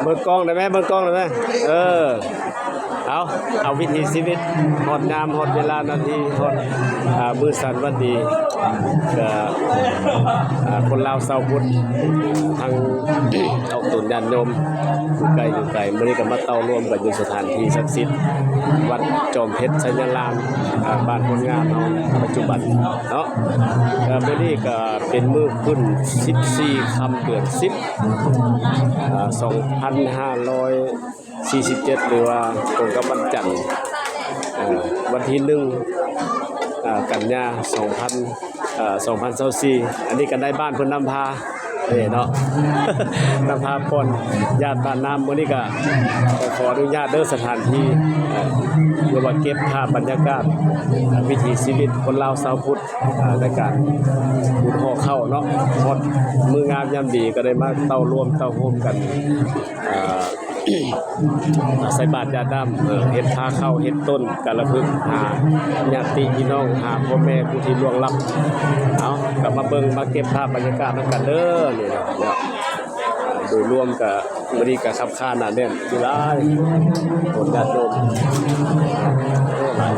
เบิกกล้องได้ไหมเบิกกล้องได้ไหมเอาวิถีชีวิตหอดงามหอดเวลานาทีหอดมือสันวันดีคนลาวชาวพุทธทางเอาตุนญาติโยมอยู่ไกลมื้อนี้ก็มาเต้าร่วมกันอยู่สถานที่ศักดิ์สิทธิ์วัดจอมเพชรชัยลามบ้านคนงามปัจจุบันเนาะมื้อนี้ก็เป็นมื้อขึ้น14ค่ำเดือน10 2547หรือว่าตรงกับวันจันทร์วันที่1กันยา2024อันนี้กันได้บ้านเพิ่นนำพาเนาะนำพาปนญาติบ้านน้ำมื้อนี้ก็ขออนุญาตเด้อสถานที่เพื่อว่าเก็บภาพบรรยากาศวิถีชีวิตคนลาวชาวพุทธในการบุญห่อข้าวเนาะฮอดมื้องามยามดีก็ได้มาเต้าร่วมเต้าโฮมกันใส่บาตรญาติดำเฮ็ดพาเข้าเฮ็ดต้นกาละพึกหาญาติพี่น้องหาพ่อแม่ผู้ที่ล่วงลับเอากลับมาเบิ่งมาเก็บภาพบรรยากาศกันเด้อนี่เนาะโดยรวมกับมื้อนี้ก็คับค้านหนาแน่นอยู่หลายคนญาติโยมหลาย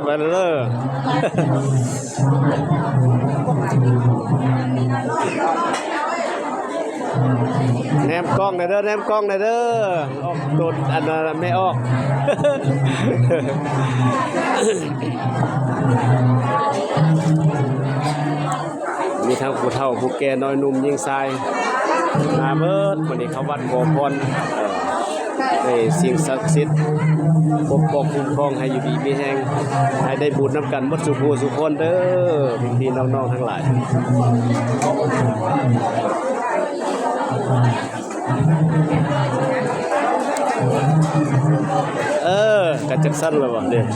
ไปเลยแนมกล้องหน่อยเด้อออกโดดอันนั้นไม่ออกมีทั้งผู้เฒ่าผู้แก่น้อยหนุ่มยิ่งชายมาเบิดวันนี้เขาวัดขอพรในสิ่งศักดิ์สิทธิ์ปกป้องคุ้มครองให้อยู่ดีมีแห้งให้ได้บุญน้ำกันหมดสุขสุขคนเด้อพี่น้องๆทั้งหลายกัดจักสั้นเลยว่ะเด็ก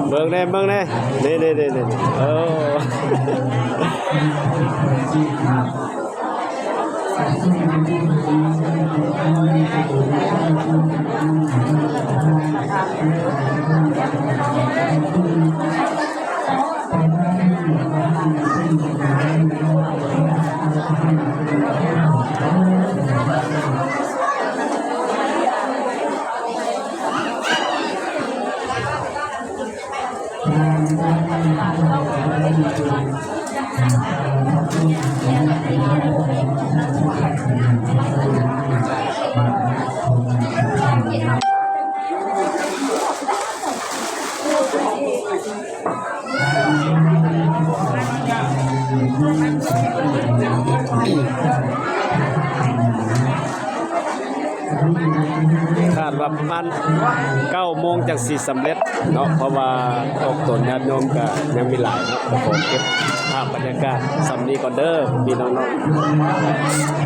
เบิ่งแน่นี่คาดว่าประมาณ9 โมงจังสิสำเร็จเนาะเพราะว่าออกตนญาติโยมก็ยังมีหลายเนาะขอเก็บภาพบรรยากาศสำนี้ก่อนเด้อพี่น้องๆ